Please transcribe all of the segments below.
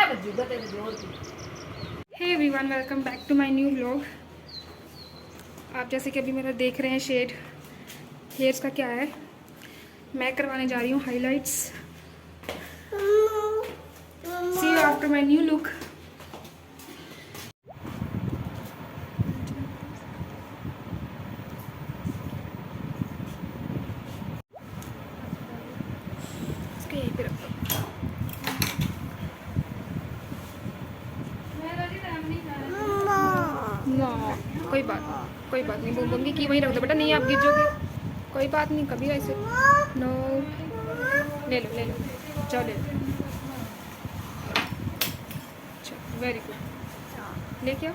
Hey everyone, welcome back to my new vlog. आप जैसे कि अभी मेरा देख रहे हैं शेड हेयर्स का क्या है। मैं करवाने जा रही हूँ highlights. See you after my new look. यहीं पे रख दो। ना कोई बात नहीं बूम बूम की वहीं रख दो बेटा, नहीं आप गिर जाओगे। कोई बात नहीं, कभी ऐसे नो। ले लो जाओ ले लो। अच्छा वेरी गुड, लेके आओ।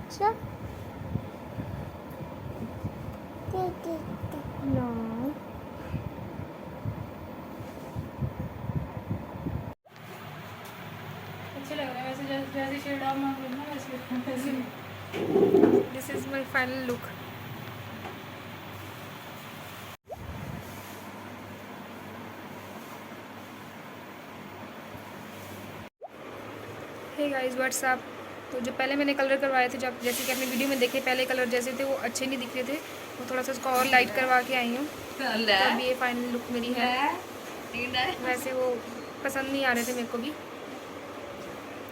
अच्छा नो अच्छे लग रहा है वैसे, जैसे शेड आप मांग रहे हो ना वैसे। This is my final look. Hey guys what's up. तो जो पहले मैंने कलर करवाए थे, जब जैसे कि आपने वीडियो में देखे, पहले कलर जैसे थे वो अच्छे नहीं दिख रहे थे, वो थोड़ा सा उसको और लाइट करवा के आई हूँ। तो अभी ये फाइनल लुक मेरी है। वैसे वो पसंद नहीं आ रहे थे मेरे को भी,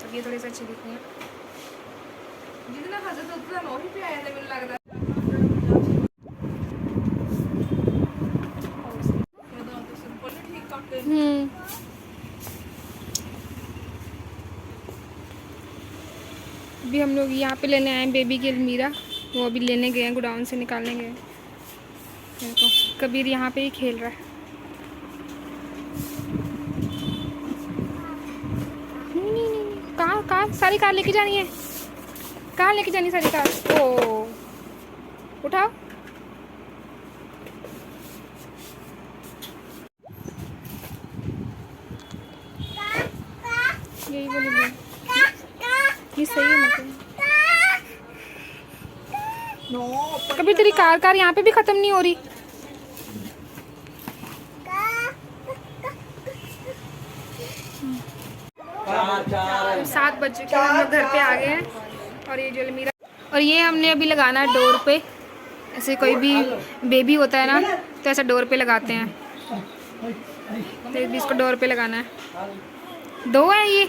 तो ये थोड़े से अच्छे दिख रहे हैं। जितना हजरत उतना नौही पे आया था मेरे लगता है। अभी हम लोग यहाँ पे लेने आए हैं बेबी की अलमीरा। वो अभी लेने गए हैं, गोडाउन से निकालने गए हैं। देखो कबीर यहाँ पे ही खेल रहा है। नहीं कार सारी कार लेके जानी है। कहाँ लेके जानी सारी कार? ओ उठाओ। यही बोली ये सही है मतलब। कभी तेरी कार यहाँ पे भी खत्म नहीं हो रही। तो 7 बज चुके हैं, हम लोग घर पे आ गए हैं। और ये जो अलमीरा, और ये हमने अभी लगाना है डोर पे। ऐसे कोई भी बेबी होता है ना, तो ऐसा डोर पे लगाते हैं। तो इसको डोर पे लगाना है। 2 है ये,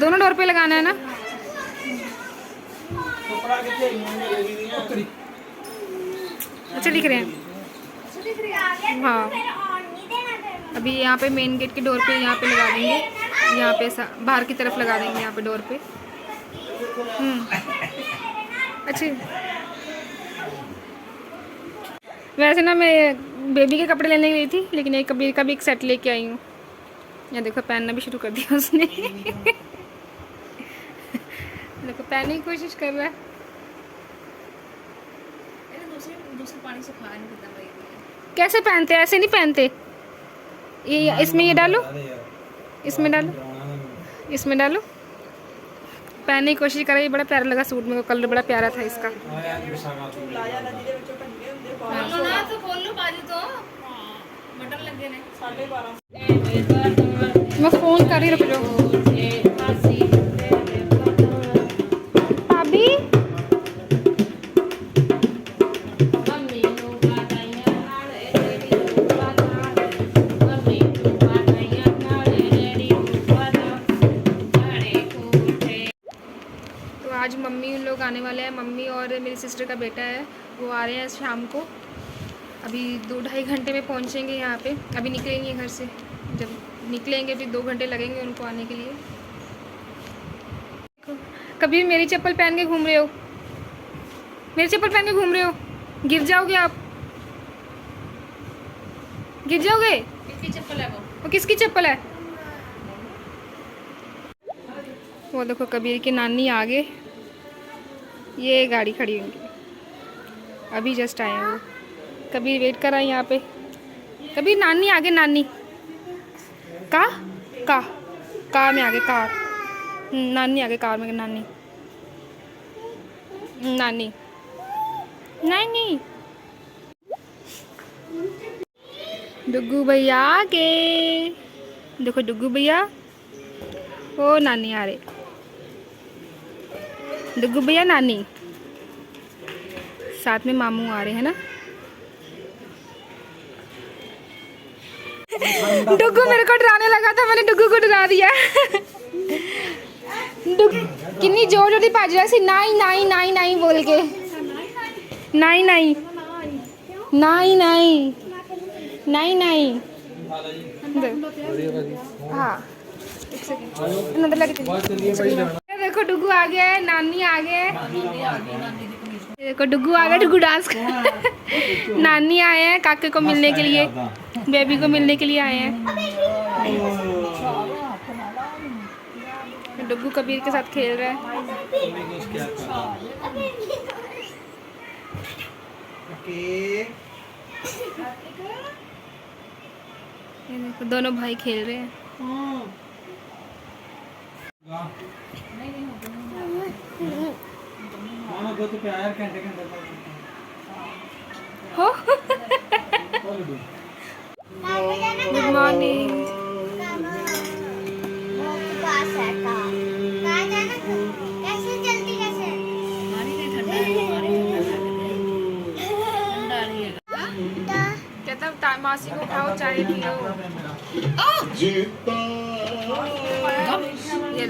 दोनों डोर पे लगाना है ना। अच्छा दिख रहे हैं। हाँ अभी यहाँ पे मेन गेट के डोर पे यहाँ पे लगा देंगे, यहाँ पे बाहर की तरफ लगा देंगे यहाँ पे डोर पे। अच्छे। वैसे ना मैं बेबी के कपड़े लेने गई थी, लेकिन एक कबीर का भी एक सेट लेके आई हूँ। यहाँ देखो पहनना भी शुरू कर दिया उसने। देखो पहनने की कोशिश कर रहा है। दूसरे पानी से खाया नहीं कितना भाई। कैसे पहनते हैं? ऐसे नहीं पहनते। ये इसमें ये डालो, इसमें डालो, इसमें डालो। पहनने की कोशिश कर रही है। बड़ा प्यारा लगा सूट, मेरे को कलर बड़ा प्यारा था इसका। तो खोल लो बाजू तो मटन लगे ने 12:30। मैं फ़ोन कर ही रुक जाओ। भाभी तो आज मम्मी उन लोग आने वाले हैं। मम्मी और मेरी सिस्टर का बेटा है, वो आ रहे हैं शाम को। अभी 2-2.5 घंटे में पहुंचेंगे यहाँ पे। अभी निकलेंगे घर से, जब निकलेंगे फिर 2 घंटे लगेंगे उनको आने के लिए। कभी मेरी चप्पल पहन के घूम रहे हो। मेरे चप्पल पहन के घूम रहे हो, गिर जाओगे आप, गिर जाओगे। किसकी चप्पल है वो किसकी चप्पल है? वो देखो कबीर की नानी आगे, ये गाड़ी खड़ी होंगी, अभी जस्ट आए हैं वो। कबीर वेट कर रहा है यहाँ पे। कबीर नानी आगे, नानी का कार में आगे, कार नानी आगे, कार में नानी नानी नानी। डुग्गू भैया आगे, देखो डुग्गू भैया, ओ नानी आ रहे, डुग्गू भैया नानी, साथ में मामू आ रहे हैं ना। डुग्गू मेरे को डराने लगा था, मैंने डुग्गू को डरा दिया। कितनी जोर जोर भज रहा सी, नाई नाई नाई नाई बोल के, नाई नाई नाई नाई नाई नाई। हाँ एक सेकंड, अंदर लगे चलिए। देखो डुग्गू आ गया है, नानी आ गए, देखो डुग्गू आ गया, डुग्गू डांस कर। नानी आए हैं काके को मिलने के लिए, बेबी को मिलने के लिए आए हैं। डुग्गू कबीर के साथ खेल रहा है। ये देखो दोनों भाई खेल रहे हैं। हो गुड मॉर्निंग। कहता मासी को उठाओ, चाय पियो। ये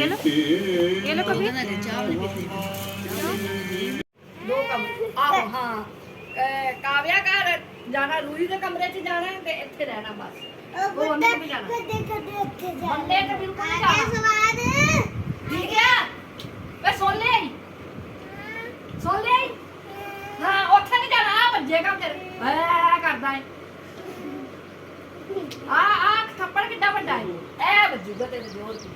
लो ये लो कभी काव्या घर जाना, रूही के कमरे च जाना है ते इत्थे रहना बस। ठीक है मैं सुन ले हाँ उत्थे नहीं जाना, आ बजेगा तेरे करदा है। आ थप्पड़ किड्डा वड्डा है, ए बजूगा तेरे जोर की।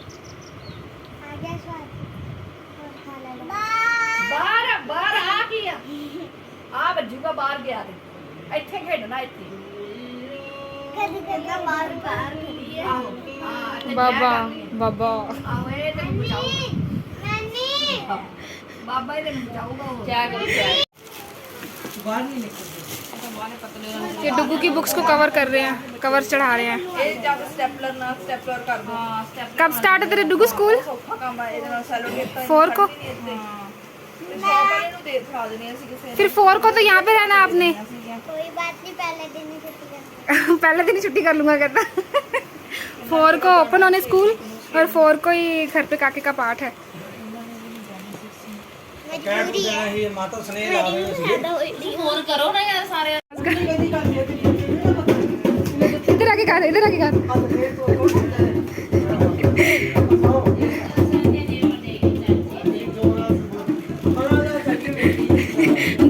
बाहर बाहर आ की आ बजूगा, बाहर गया ते ਇੱਥੇ ਖੇਡਣਾ ਇੱਥੇ। बाबा बाबा ਆਹੋ ਇਹ ਤੈਨੂੰ ਬਚਾਊਗਾ ਨਾਨੀ, ਬਾਬਾ ਇਹ ਤੈਨੂੰ ਬਚਾਊਗਾ। ਉਹ क्या करो बाहर नहीं निकलते। ये डुग्गू की बुक्स को कवर कर रहे हैं, कवर चढ़ा रहे हैं। ਇਹ ਜਦ ਸਟੈਪਲਰ ਨਾਲ ਸਟੈਪਲਰ कर दो। हां स्टेपलर कब स्टार्ट है तेरे डुग्गू स्कूल? ਸੌਖਾ ਕੰਮ ਆ, ਇਹਦੇ ਨਾਲ ਸੈलो टेप ਤਾਂ 4 को। फिर 4 को तो यहाँ पे रहना आपने। कोई बात नहीं, पहले दिन ही छुट्टी कर पहले दिन ही छुट्टी कर लूंगा कहता। 4 को ओपन होने स्कूल और 4 को ही घर पे काके का पाठ है। मजबूरी है। माता स्नेह ला रहे हो फोन करो ना यार सारे। इधर आके कर, इधर आके कर।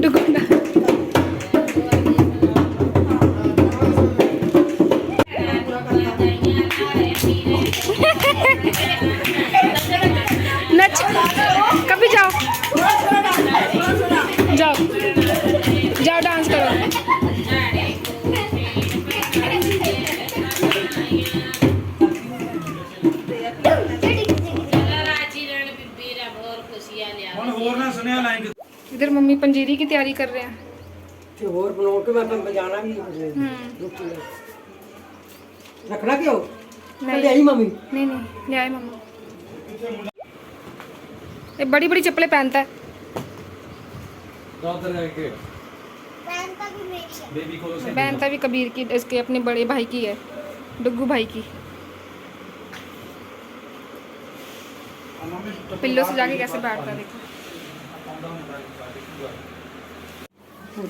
डुगुना नच, कभी जाओ जाओ जाओ डांस करो। और ना सुनिया लाएंगे। इधर मम्मी पंजीरी की तैयारी कर रहे हैं। ਤੇ ਹੋਰ ਬਣਾਉ ਕੇ ਮੈਂ ਬਜਾਣਾ ਵੀ ਰੋਟੀ ਰੱਖਣਾ ਕਿਉਂ ਲੈ ਆਈ ਮੰਮੀ नहीं नहीं ले आए मम्मा। ये बड़ी बड़ी चप्पलें पहनता है। पैन का भी मेक है। बेबी को पहनता भी कबीर की, इसके अपने बड़े भाई की है, डुग्गू भाई की। पिल्लों से जाके कैसे बैठता है देखो।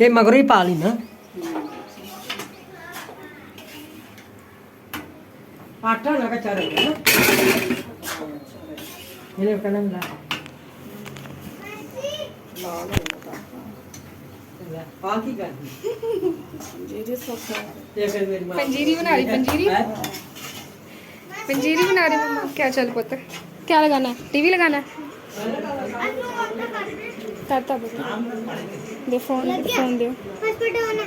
ਇਹ ਮਗਰੋਂ ਹੀ ਪਾ ਲਈ ਨਾ आटा ना कच्चा रहेगा ना ये कलम ला हाँ की कर ये कर मेरी माँ पंजीरी बना रही पंजीरी पंजीरी बना रही मम्मा क्या चल पुत्र क्या लगाना है टीवी लगाना है करता पुत्र दे फोन दे हॉस्पिटल होना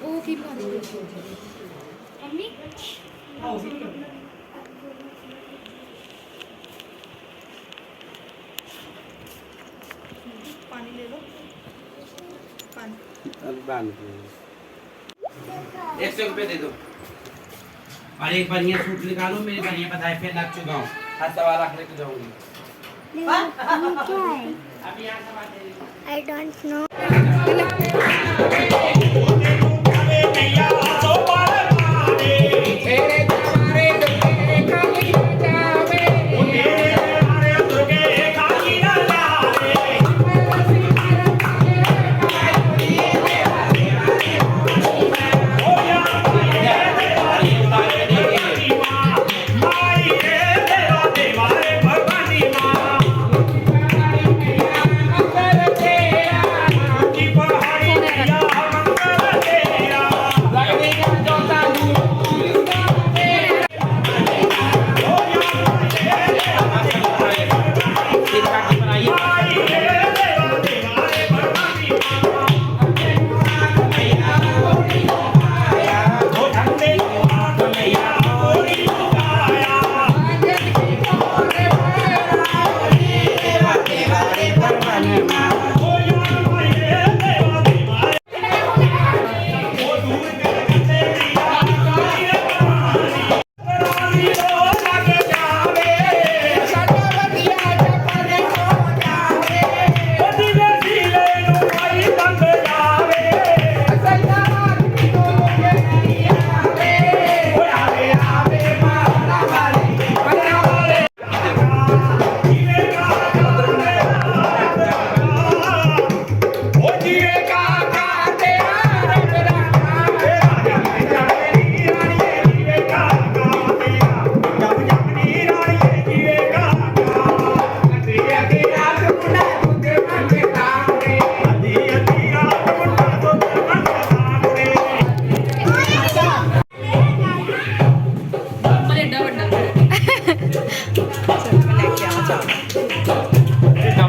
ओ की बना रही मम्मी एक 100 रुपये दे दो और एक बढ़िया सूट निकालो मेरी बढ़िया बधाई पे लग चुका हूँ हर सवाल रख लेके जाऊंगी अभी यहाँ सवाल दे आई डोंट नो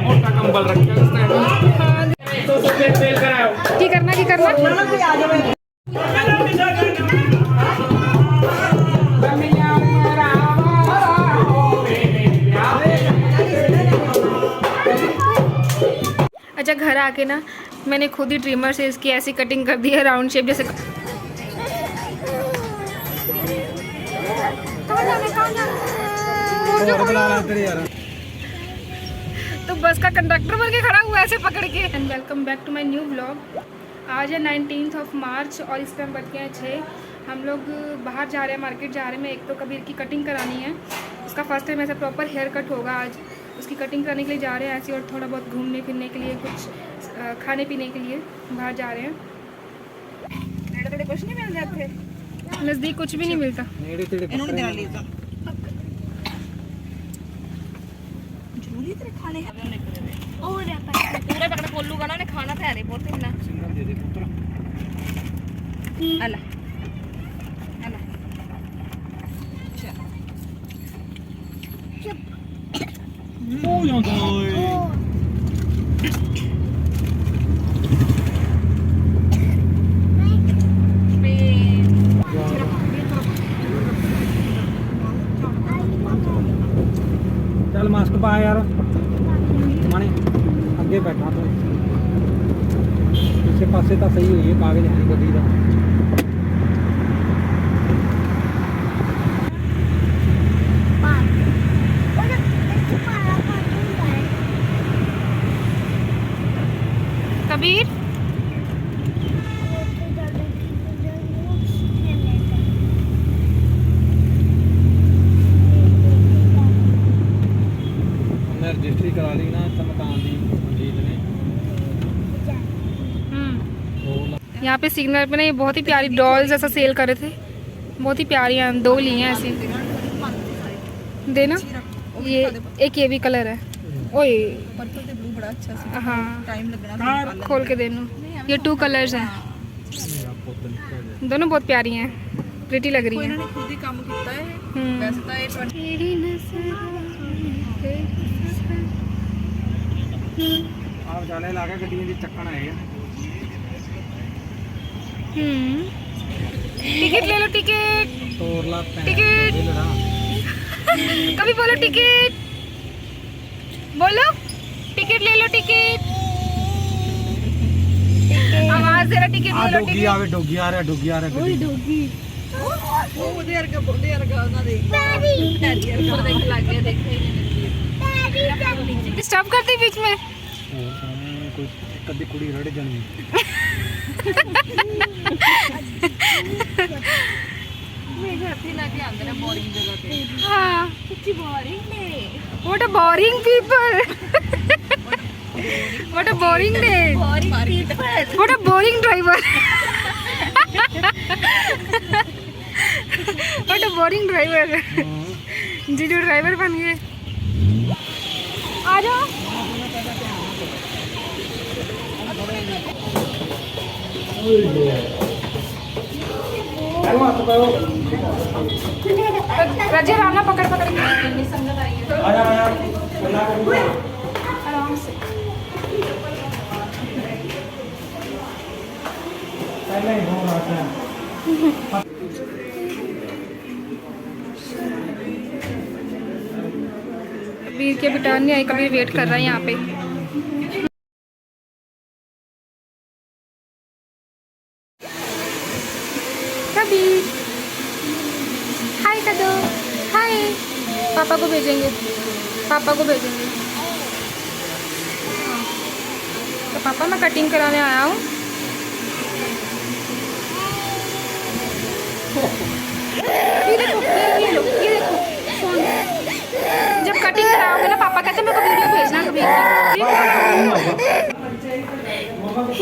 मोटा कंबल रखा उसने तो सफेद तेल कराओ की करना अच्छा घर आके ना मैंने खुद ही ट्रिमर से इसकी ऐसी कटिंग कर दी है राउंड शेप जैसे तो बस का कंडक्टर बन के खड़ा हुआ है ऐसे पकड़ के। And welcome back to my new vlog. आज है 19 मार्च और इस टाइम बज गए हैं 6। हम लोग बाहर जा रहे हैं, मार्केट जा रहे हैं। मैं एक तो कबीर की कटिंग करानी है, उसका फर्स्ट टाइम ऐसा प्रॉपर हेयर कट होगा आज। उसकी कटिंग कराने के लिए जा रहे हैं ऐसे, और थोड़ा बहुत घूमने फिरने के लिए, कुछ खाने पीने के लिए बाहर जा रहे हैं। थोड़े कुछ नहीं मिल जाते, नज़दीक कुछ भी नहीं मिलता। पूरा पकड़ कोल्लू का ना खाना था रे बोलते ना अला अला चल मास्क पा यार माने अगे बैठा तो पिछले पासे तो सही हुई है कागज है गड्डी का कबीर रजिस्ट्री करा ली ना मकान की मंजीत ने यहाँ पे सिग्नल पे ना ये बहुत ही प्यारी डॉल्स ऐसा सेल कर रहे थे, बहुत ही प्यारी हैं। 2 ली हैं ऐसी, देना। ये एक ये भी कलर है, ओए पर्पल ते ब्लू बड़ा अच्छा सी हाँ टाइम लगना खोल के देना। ये 2 कलर्स हैं, दोनों बहुत प्यारी हैं, प्रिटी लग रही हैं। इन्होंने खुद ही काम किया है। वैसे तो ये 20 आप जाने लगे गड्डियां दी चक्कन आएगा। टिकट ले लो, टिकट तोड़ ला टिकट। कभी बोलो टिकट, बोलो टिकट ले लो, टिकट। आवाज दे रहा, टिकट ले लो, डोगी टिकट। आवे, डोगी आ रहा, डोगी आ रहा। डोगी वो ਉਹਦੇ ਵਰਗਾ ਉਹਨਾਂ ਦੇ ਉੱਪਰ ਦੇਖ ਲੱਗ ਗਿਆ ਦੇਖੇ डिस्टर्ब करती बीच में। कोई कदी कुड़ी रड़ जानी। ਮੇਰੇ ਹੱਥੀ ਲਾ ਕੇ ਆਂਦੇ ਨੇ ਬੋਰਿੰਗ ਜਗ੍ਹਾ ਤੇ हाँ ਸੱਚੀ ਬੋਰਿੰਗ ਨੇ what a boring people what a boring day boring people what a boring driver what a boring driver जीजू ड्राइवर बन गए। आ जाओ रजे राना पकड़ पकड़ के संगत आई है आराम से। पहले ही हो रहा था। कबीर के बिटान नहीं आई, कबीर वेट कर रहा है यहाँ पे। कबीर हाय कर दो, हाय। पापा को भेजेंगे, पापा को भेजेंगे। हाँ। तो पापा मैं कटिंग कराने आया हूँ। ये देखो, ये लो, ये देखो फोन। जब कटिंग कराओगे ना पापा कहते मेरे को वीडियो भेजना कबीर की।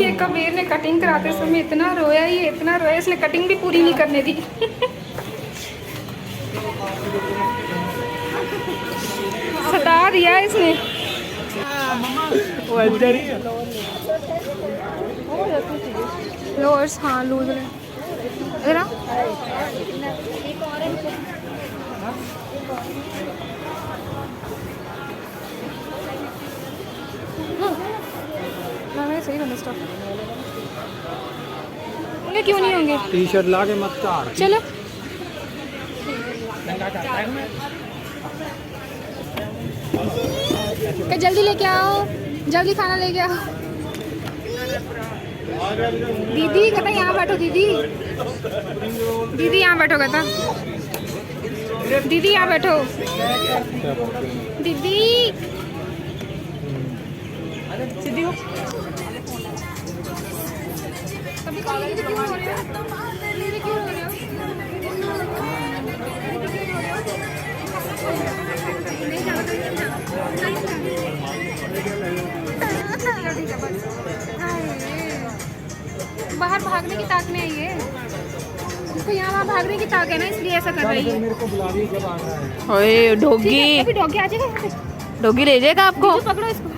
ये कबीर ने कटिंग कराते समय इतना रोया, ये इतना रोया, इसने कटिंग भी पूरी नहीं करने दी। सता दिया इसने। लोअर्स हाँ लूज है। इधर आओ। सही होंगे स्टॉक होंगे, क्यों नहीं होंगे? टी शर्ट ला के मत चार। चलो जल्दी लेके आओ, जल्दी खाना लेके आओ। दीदी कहता यहाँ बैठो, दीदी दीदी यहाँ बैठो, कहता दीदी यहाँ बैठो, दीदी सीधी हो। कभी कभी दीदी क्यों हो रहे हो? दीदी क्यों हो रहे हो? नहीं जाओ, बाहर भागने की ताक में है ये, इसको यहाँ वहाँ भागने की ताक है ना, इसलिए ऐसा कर रही है। मेरे को बुला ली जब आना है। ओए डॉगी अभी डॉगी आ जाएगा, डॉगी ले जाएगा आपको। पकड़ो इसको।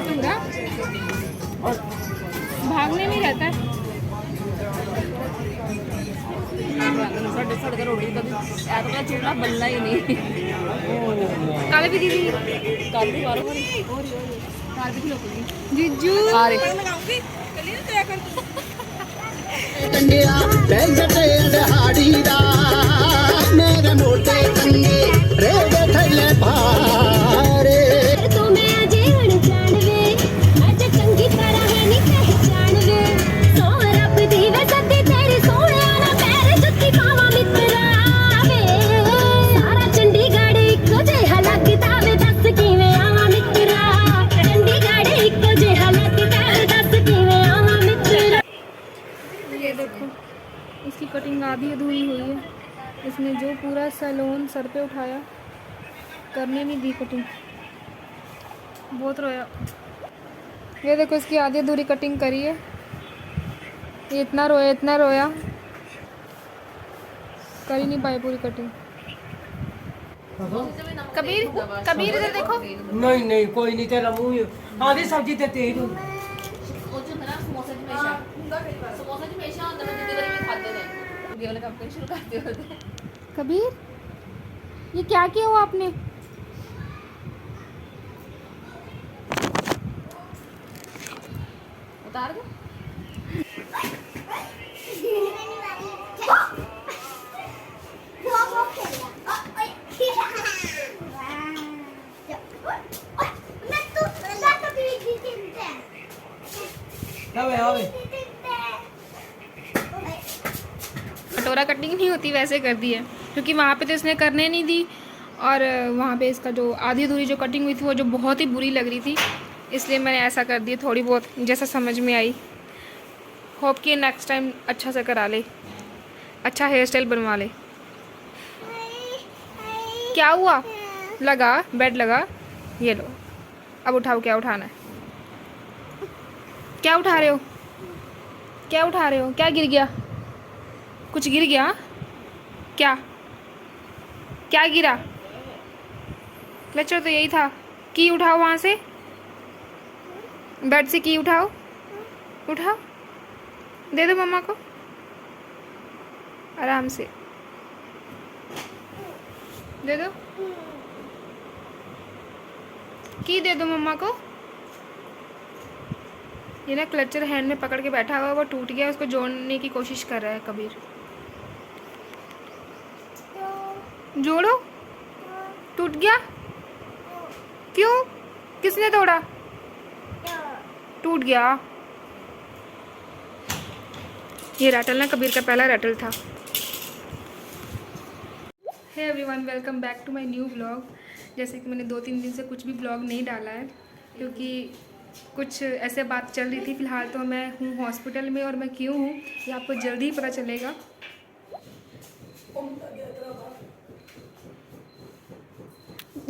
पूरा भागने में रहता है। चूल्हा बल्ला ही नहीं काले भी दीदी जीजू आ रहे कंडिया बेजते दहाड़ी दा मेरे मोटे कंगे रेगे थले भारे तो मैं जीवन जानवे आज चंगी तरह नहीं पहचानवे सो रब दी वे सदी तेरी सोहणिया ना पैर जुत्ती पावा मित्रा वे सारा चंडीगढ़ इको जिहा लगदा वे दस किवें आवां मित्रा चंडीगढ़ इको जिहा लगदा वे दस किवें आवां मित्रा। ये देखो इसकी कटिंग आधी अधूरी हुई है, इसने जो पूरा सैलून सर पे उठाया, करने नहीं दी कटिंग, बहुत रोया। ये देखो इसकी आधी अधूरी कटिंग करी है। ये इतना रोया कर ही नहीं पाए पूरी कटिंग। कबीर कबीर इधर देखो। नहीं नहीं कोई नहीं तेरा मुंह आधी सब्जी ते तेज हो। ਉਹ ਚ ਹੁੰਦਾ ਨਾ ਸਮੋਸੇ ਚ ਹਮੇਸ਼ਾ ਹੁੰਦਾ ਮੈਂ ਜਿੱਦੇ ਵਾਰੀ ਵੀ ਖਾਦੇ ਨੇ ਵੀਡੀਓ ਵਾਲਾ ਕੰਮ ਸ਼ੁਰੂ ਕਰਦੇ ਹੋते कबीर ये क्या किया हुआ आपने? उतार दो। आवे कटोरा कटिंग नहीं होती वैसे कर दी है, क्योंकि वहाँ पे तो इसने करने नहीं दी, और वहाँ पे इसका जो आधी अधूरी जो कटिंग हुई थी वो जो बहुत ही बुरी लग रही थी, इसलिए मैंने ऐसा कर दिया थोड़ी बहुत जैसा समझ में आई। होप कि नेक्स्ट टाइम अच्छा से करा ले, अच्छा हेयर स्टाइल बनवा ले। क्या हुआ? लगा बेड लगा। ये लो अब उठाओ, क्या उठाना है? क्या उठा रहे हो? क्या उठा रहे हो? क्या गिर गया? कुछ गिर गया? क्या क्या गिरा? क्लचर तो यही था। की उठाओ वहाँ से, बेड से की उठाओ, उठाओ, दे दो मम्मा को आराम से, दे दो की, दे दो मम्मा को। ये ना क्लचर हैंड में पकड़ के बैठा हुआ, वो टूट गया, उसको जोड़ने की कोशिश कर रहा है कबीर। जोड़ो। टूट गया? क्यों? किसने तोड़ा? टूट गया। ये रैटल ना कबीर का पहला रैटल था। Hey everyone, welcome back to my new vlog. जैसे कि मैंने 2-3 दिन से कुछ भी व्लॉग नहीं डाला है, क्योंकि कुछ ऐसे बात चल रही थी। फ़िलहाल तो मैं हूँ हॉस्पिटल में, और मैं क्यों हूँ ये आपको जल्दी ही पता चलेगा।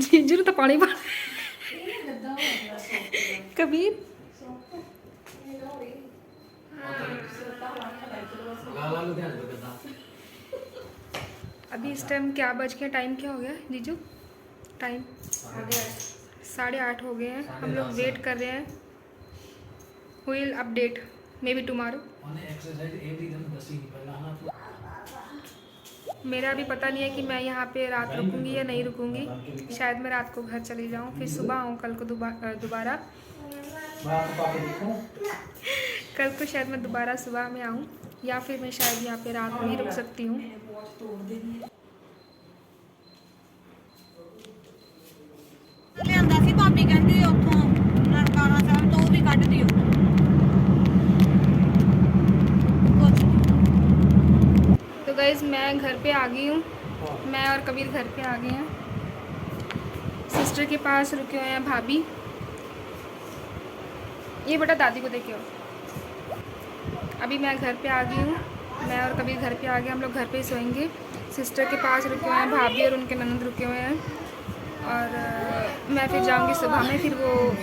जीजू तो पानी पा कबीर अभी इस टाइम क्या बज गया? टाइम क्या हो गया जीजू? टाइम 8:30 हो गए हैं। हम लोग वेट कर रहे हैं। Will update may be tomorrow. मेरा अभी पता नहीं है कि मैं यहाँ पे रात रुकूंगी या नहीं रुकूंगी। शायद मैं रात को घर चली जाऊँ, फिर सुबह आऊँ कल को दोबारा। कल को शायद मैं दोबारा सुबह में आऊँ, या फिर मैं शायद यहाँ पे रात में ही रुक सकती हूँ। ਲਿਆਂਦਾ ਸੀ ਭਾਬੀ ਕਹਿੰਦੀ ਉੱਥੋਂ ਨਨਕਾਣਾ ਸਾਹਿਬ ਤੋਂ, ਉਹ ਵੀ ਕੱਢ ਦਿਓ ਕੁਛ। तो गाइज मैं घर पे आ गई हूँ। मैं और कबीर घर पे आ गए हैं। सिस्टर के पास रुके हुए हैं भाभी। ये बेटा दादी को देखे हो। अभी मैं घर पे आ गई हूँ। मैं और कबीर घर पे आ गए। हम लोग घर पे ही सोएंगे। सिस्टर के पास रुके हुए हैं भाभी और उनके ननद रुके हुए हैं। और मैं फिर जाऊंगी सुबह में,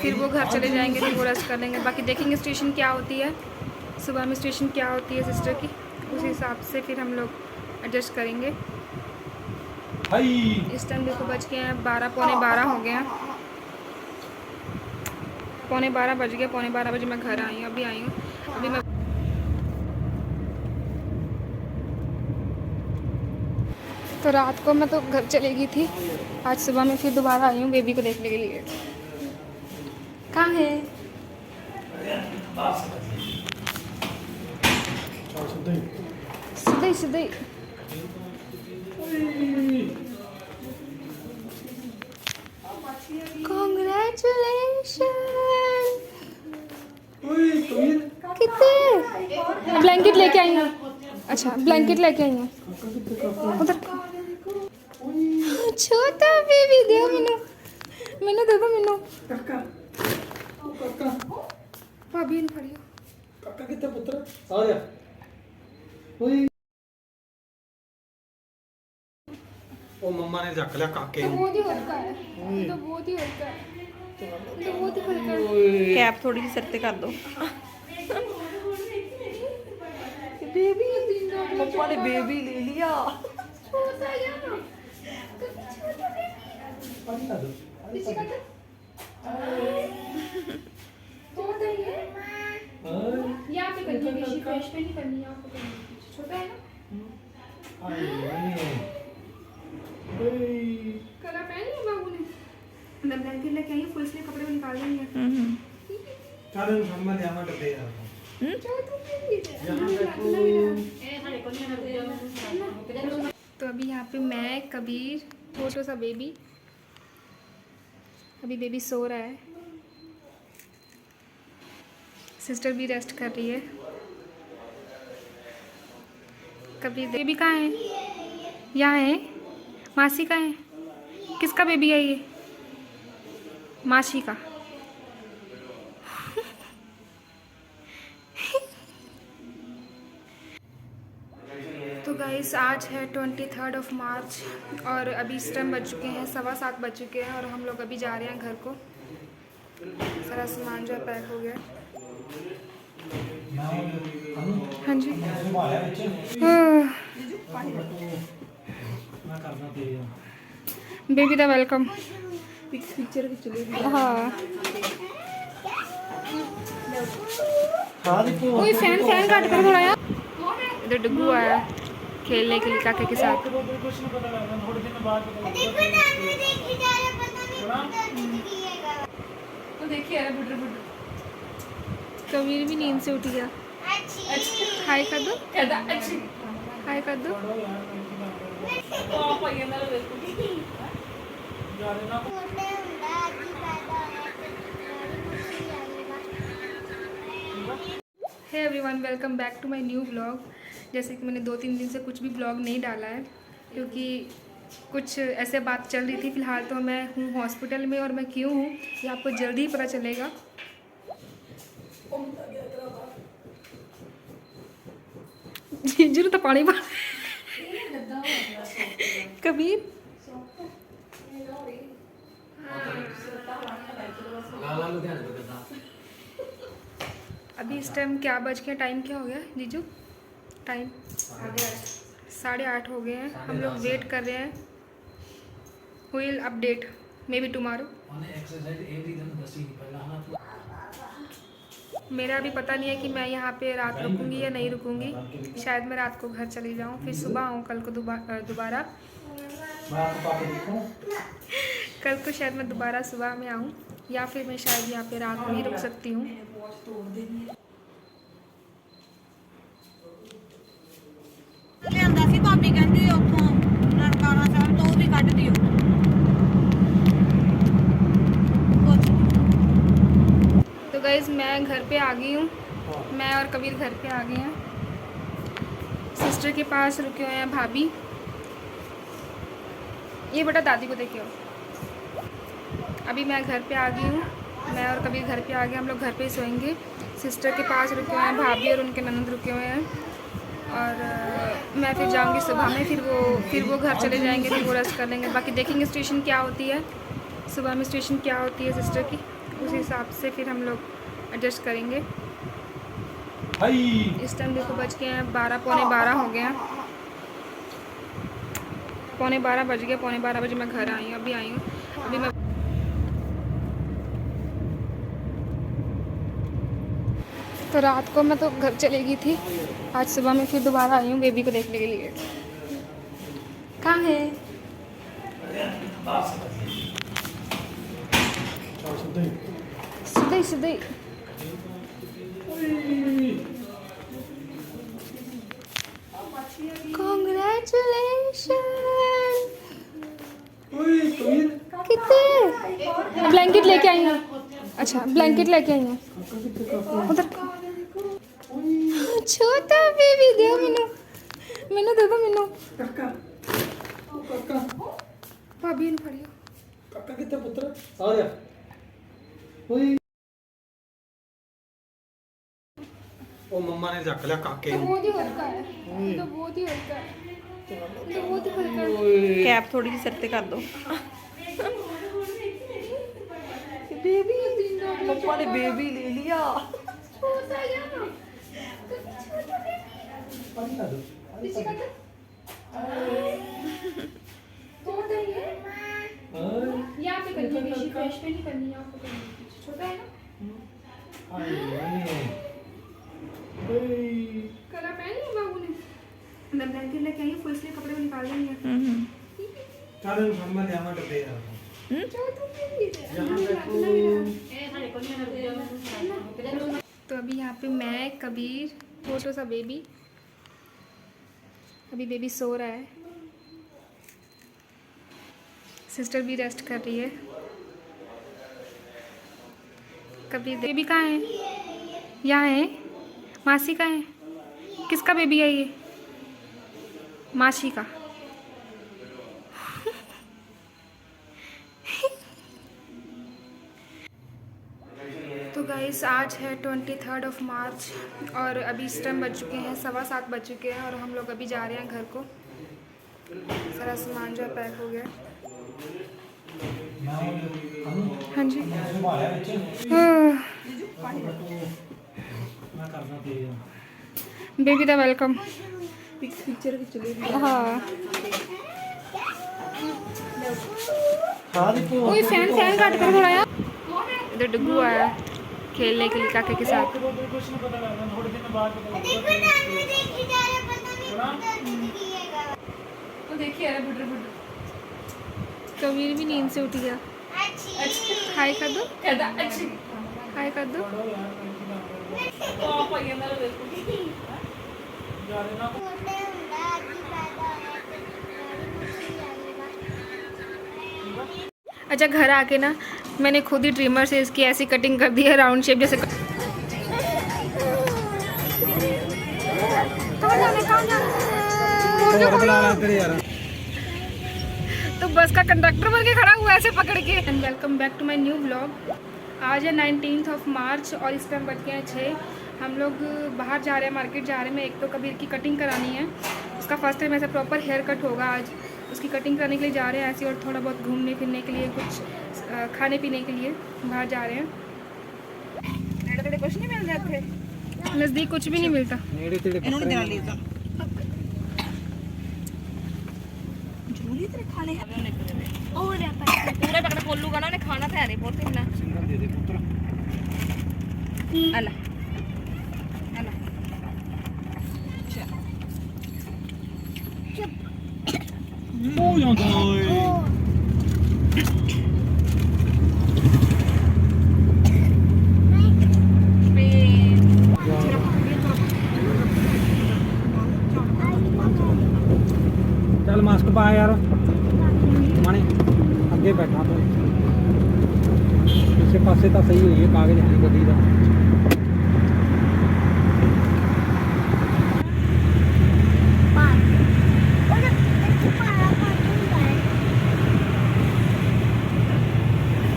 फिर वो घर चले जाएंगे, फिर वो रेस्ट कर लेंगे। बाकी देखेंगे सिचुएशन क्या होती है, सुबह में सिचुएशन क्या होती है सिस्टर की, उस हिसाब से फिर हम लोग एडजस्ट करेंगे। इस टाइम देखो बज गए हैं 12, पौने 12 हो गए हैं। पौने 12 बज गए। पौने 12 बजे मैं घर आई हूँ, अभी आई हूँ। अभी मैं तो रात को मैं तो घर चली गई थी। आज सुबह में फिर दोबारा आई हूँ बेबी को देखने के लिए। कहाँ है? सीधे सीधे। Congratulations। कितने? ब्लैंकेट लेके आई हूँ। अच्छा ब्लैंकेट लेके आई हूँ। उधर छोटा बेबी दे मैनू दे दो मैनू। भाभी ने फड़ियो। काका कितने पुत्र आ गया। ओए ओ मम्मा ने रख लिया काके तो बहुत ही हल्का है, तो बहुत ही हल्का है। तो बहुत ही हल्का। कैप थोड़ी सी सर पे कर दो। बेबी पप्पा ने बेबी ले लिया। यहाँ पे करनी है, फ्रेश पे नहीं करनी है, आपको करनी है। छोटा है ना? कलर पहन लिया बाबू ने। अंदर ब्लैंकेट लेके आई, फुल स्लीव कपड़े को निकाल देंगे। चलो हम ले आवा डब्बे यार तो अभी यहाँ पे मैं, कबीर, छोटा सा बेबी, अभी बेबी सो रहा है, सिस्टर भी रेस्ट कर रही है। कबीर बेबी कहाँ है? यहाँ है। मासी कहाँ है? किसका बेबी है ये? मासी का। तो गाइस आज है 23 मार्च और अभी इस टाइम बज चुके हैं 7:15 बज चुके हैं और हम लोग अभी जा रहे हैं घर को। सारा सामान जो है पैक हो गया। हाँ जी। बेबी दा वेलकम। पिक्चर खिंच लो। हाँ। ओए फैन काट कर थोड़ा यार। इधर डुगू आया खेलने के लिए काके के साथ। तो देखिए यार बुड्ढे कबीर भी नींद से उठ गया। हाय कर दो, हाय कर दो। Hey everyone, welcome back to my new vlog. जैसे कि मैंने 2-3 दिन से कुछ भी व्लॉग नहीं डाला है क्योंकि कुछ ऐसे बात चल रही थी। फ़िलहाल तो मैं हूँ हॉस्पिटल में और मैं क्यों हूँ ये आपको जल्दी ही पता चलेगा। जरूर तो पानी पा कबीर अभी इस टाइम क्या बज गया? टाइम क्या हो गया जीजू? टाइम 8:30 हो गए हैं। हम लोग वेट कर रहे हैं। Will update may be tomorrow. मेरा अभी पता नहीं है कि मैं यहाँ पे रात रुकूंगी या नहीं रुकूंगी। शायद मैं रात को घर चली जाऊँ, फिर सुबह आऊँ कल को दोबारा। कल को शायद मैं दोबारा सुबह में आऊँ या फिर मैं शायद यहाँ पे रात में ही रुक सकती हूँ। भाभी कहती उतों ननकाना साहब तो भी कट दियो। तो गाइज मैं घर पे आ गई हूँ। मैं और कबीर घर पे आ गए हैं। सिस्टर के पास रुके हुए हैं भाभी। ये बेटा दादी को देखिए। अभी मैं घर पे आ गई हूँ। मैं और कबीर घर पे आ गए। हम लोग घर पे ही सोएंगे। सिस्टर के पास रुके हुए हैं भाभी और उनके ननद रुके हुए हैं। और मैं फिर जाऊंगी सुबह में। फिर वो घर चले जाएंगे, फिर वो रेस्ट कर लेंगे। बाकी देखेंगे सिचुएशन क्या होती है, सुबह में सिचुएशन क्या होती है सिस्टर की, उस हिसाब से फिर हम लोग एडजस्ट करेंगे। इस टाइम देखो बज गए हैं 12, पौने 12 हो गए हैं। पौने 12 बज गए। पौने 12 बजे मैं घर आई हूँ, अभी आई हूँ। अभी मैं तो रात को मैं तो घर चली गई थी। आज सुबह में फिर दोबारा आई हूँ बेबी को देखने के लिए। कहाँ है? सीधे सीधे। Congratulations। कितने ब्लैंकेट लेके आई हूँ। अच्छा ब्लैंकेट लेके आई हूँ। उधर छोटा बेबी दे मैनू दे दो मैनू। भाभी ने फड़ियो। काका कितना पुत्र आ गया। ओए ओ मम्मा ने जक लिया काके तो बहुत ही हल्का है। तो बहुत ही हल्का है। तो बहुत ही हल्का है। कैप थोड़ी सी सर पे कर दो। बेबी पापा ने बेबी ले लिया। यहाँ पे करनी है, फेस पे नहीं करनी है, यहाँ पे करनी है। छोटा है ना? कलर पहन लिया बाबू ने। अंदर ब्लैंकेट लेके आई, फुल स्लीव कपड़े को निकाल देंगे। चल मम्मा ले आवा डब्बे यार तो अभी यहाँ पे मैं, कबीर, छोटो सा बेबी, अभी बेबी सो रहा है, सिस्टर भी रेस्ट कर रही है। कबीर बेबी कहाँ है? यहाँ है। मासी का है? किसका बेबी है ये? मासी का। तो गाइस आज है 23 मार्च और अभी इस टाइम बज चुके हैं 7:15 बज चुके हैं और हम लोग अभी जा रहे हैं घर को। सारा सामान जो है पैक हो गया। हाँ जी बेबी दा वेलकम। पिक्चर खिंच ली। हाँ हाँ देखो ओए फैन काट कर थोड़ा यार। इधर डुगू आया खेलने के लिए काके के साथ। कुछ नहीं पता लगना, थोड़े दिन बाद पता लगेगा। तो देखिए अरे बुटर बुटर कबीर भी नींद से उठ गया। हाय कर दो, कहता अच्छी हाय कर दो। पापा ये मेरा देखो। अच्छा घर आके ना मैंने खुद ही ट्रिमर से इसकी ऐसी कटिंग कर दी है राउंड शेप जैसे। तो बस का कंडक्टर बन के खड़ा हुआ ऐसे पकड़ के। And welcome back to my new vlog. आज है 19 मार्च और इस टाइम बज गए हैं 6। हम लोग बाहर जा रहे हैं, मार्केट जा रहे हैं। एक तो कबीर की कटिंग करानी है, उसका फर्स्ट टाइम ऐसा प्रॉपर हेयर कट होगा आज। उसकी कटिंग कराने के लिए जा रहे हैं ऐसे, और थोड़ा बहुत घूमने फिरने के लिए, कुछ खाने पीने के लिए बाहर जा रहे हैं। नेड़े कुछ नहीं मिल जाते, नज़दीक कुछ भी नहीं मिलता। इन्होंने देना लिया था जरूरी तेरे खाने और पूरे पकड़ कोल्लू का ना, उन्हें खाना था नहीं बोलते ना। सिंगल दे दे पुत्र। अला अला हो ਜਾਂਦਾ ਓਏ ਚੱਲ ਮਾਸਕ ਪਾ ਯਾਰ ਮਾਣੇ ਅੱਗੇ ਬੈਠਾ ਤੂੰ ਪਿੱਛੇ ਪਾਸੇ ਤਾਂ ਸਹੀ ਹੋਈ ਹੈ ਕਾਗਜ਼ ਹੈ ਗੱਡੀ ਦਾ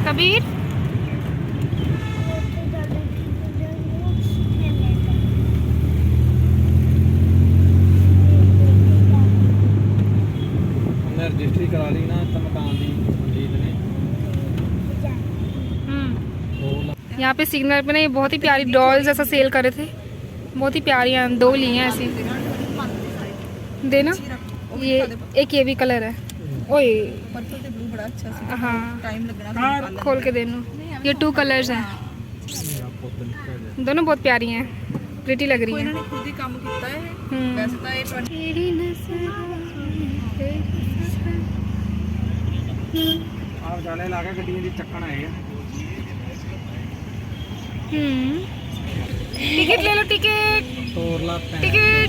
कबीर हमने रजिस्ट्री करा ली ना तो मकान दी जीत ने यहाँ पे सिग्नल पे ना ये बहुत ही प्यारी डॉल्स ऐसा सेल कर रहे थे, बहुत ही प्यारी हैं। 2 ली हैं ऐसी, देना। ये एक ये भी कलर है। ओए पर्पल ते ब्लू बड़ा अच्छा सी। हाँ टाइम लगना खोल के देना। ये 2 कलर्स हैं, दोनों बहुत प्यारी हैं, प्रिटी लग रही हैं। इन्होंने खुद ही काम किया है वैसे तो ये आप जाने लगा गड्डियां दी चक्कन आएगा। टिकट ले लो, टिकट तोड़ ला टिकट।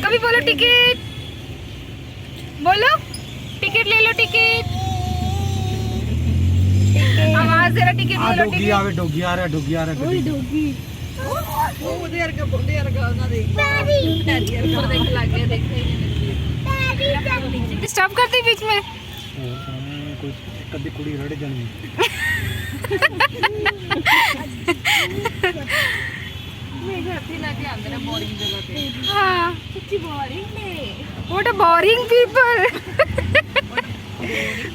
कभी बोलो टिकट, बोलो टिकट ले लो, टिकट। आवाज दे रहा, टिकट ले लो, डोगी टिकट। आवे डोगी आ रहा डोगी आ रहा ओए डॉगी वो देर का ना देख डैडी ऊपर देख लग गया देखते ही। स्टॉप करती बीच में। कोई कदी कुड़ी रड़ जानी मेरे हाथी लाके आंदे ना बोरिंग जगह पे। हाँ सच्ची बोरिंग ने what a boring people,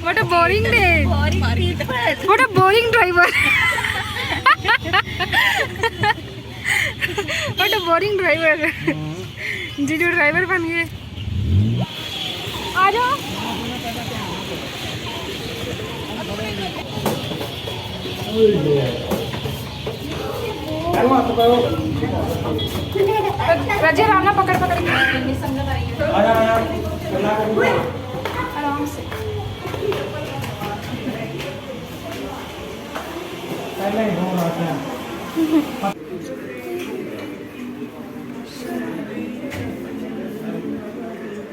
what a boring day, boring people what a boring driver what a boring driver. जीजू ड्राइवर बन गए। आ जाओ। रजे रामना पकड़ पकड़ के आराम से।